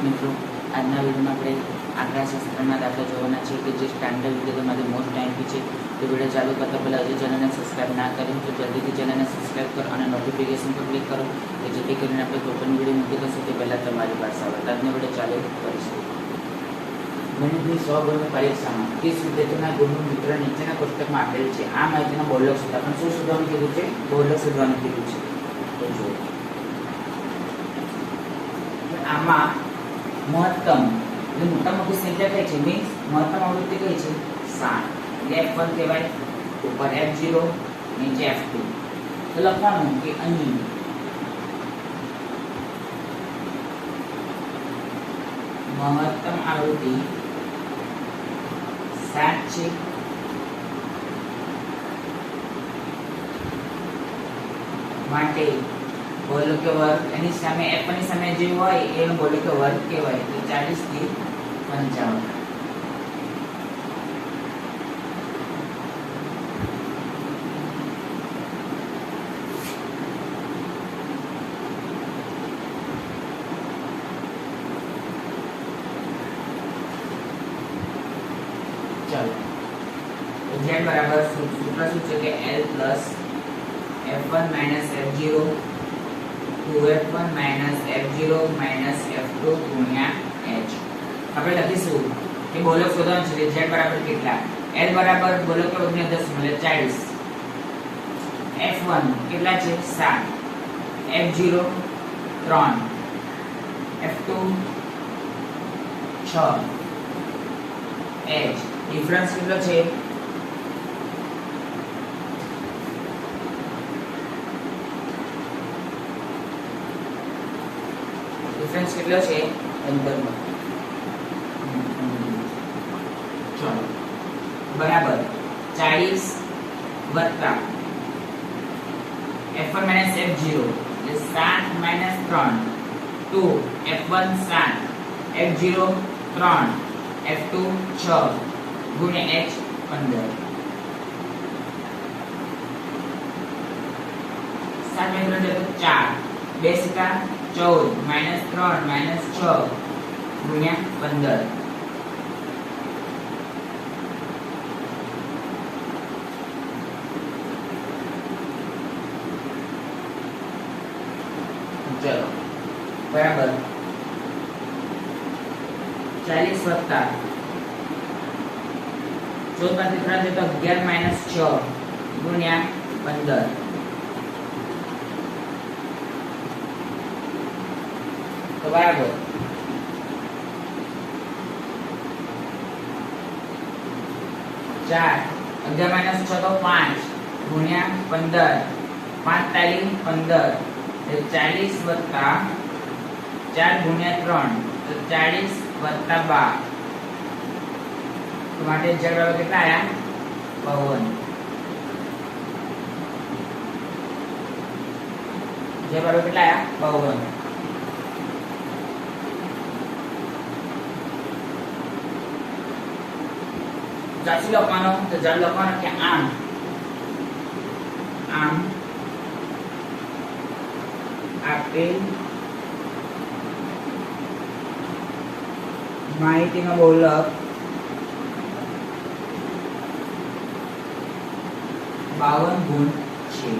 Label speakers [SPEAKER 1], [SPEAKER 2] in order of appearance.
[SPEAKER 1] મિત્રો આજના વિડીયોમાં આપણે આંકડાશાસ્ત્રના દાખલા જોવાના છે કે જે સ્ટાન્ડર્ડ વિડીયોમાંથી મોસ્ટ ટાઈમથી છે. તો વિડીયો ચાલુ કરતા પહેલાં હજી ચેનલને સબસ્ક્રાઈબ ના કરી તો જલ્દીથી ચેનલને સબસ્ક્રાઈબ કરો અને નોટિફિકેશન પર ક્લિક કરો કે જેથી કરીને આપણે કોઈ પણ વિડીયો મૂકી દઈશું તે પહેલાં તમારી પાસે આવે. આજનો વિડીયો ચાલુ કરીશું. ગણિતની 100 ગુણની પરીક્ષામાં 30 વિદ્યાર્થીઓના ગુણનું મિત્ર નીચેના કોષ્ટકમાં આપેલ છે. આ માહિતીનો બહુલક શોધો. પણ શું શોધવાનું કીધું છે? બહુલક શોધવાનું કીધું છે. તો જુઓ, આમાં મહત્તમ એટલે મોટા મોટી સંખ્યા કઈ છે? મીન્સ મહત્તમ આવૃત્તિ કઈ છે? 7. એટલે F1 કહેવાય, ઉપર F0, નીચે F2. તો લખવાનું કે અહીં મહત્તમ આવૃત્તિ 7 છે. માટે બોલકે વર્ગ એની સામે F1 ની સામે જે હોય એનો બોલકે વર્ગ કહેવાય. તો 40 થી 55. ચાલો, z બરાબર સૂત્ર શું છે કે L plus F1 minus F0 2F1 minus F0 minus F2 ગુણ્યા h. આપણે લખીશું કે બોલક શોધવાનું છે. z બરાબર કેટલા? L બરાબર બોલક વર્ગને 10 એટલે 40. F1 કેટલા છે? 7. F0 3. F2 6. h ડિફરન્સ કેટલો છે? ડિફરન્સ કેટલો છે? 15. ચલો, બરાબર 40 વત્તા F1 minus F0 એટલે 7 minus 3 2 F1 7 F0 3 F2 6 ગુણ્યા h 15. 7 × 3 = 4 2 સિક્કા 14 minus 3 minus 6 ગુણ્યા 15. ચલો, બરાબર 40 વત્તા 14 માંથી 3 જતા 11 minus 6 ગુણ્યા 15. તો બરાબર 4 11 minus 6 તો 5 ગુણ્યા 15 5 તાલી 15 એટલે 40 વત્તા 4 ગુણ્યા 3 તો 40 વત્તા 12. તો માટે z બરાબર કેટલા આયા? 52. z બરાબર કેટલા આયા? 52. ચાસી લખવાનો તો જ લખવાનો કે આમ આપેલ માહિતીનો બહુલક 52 ગુણ છે.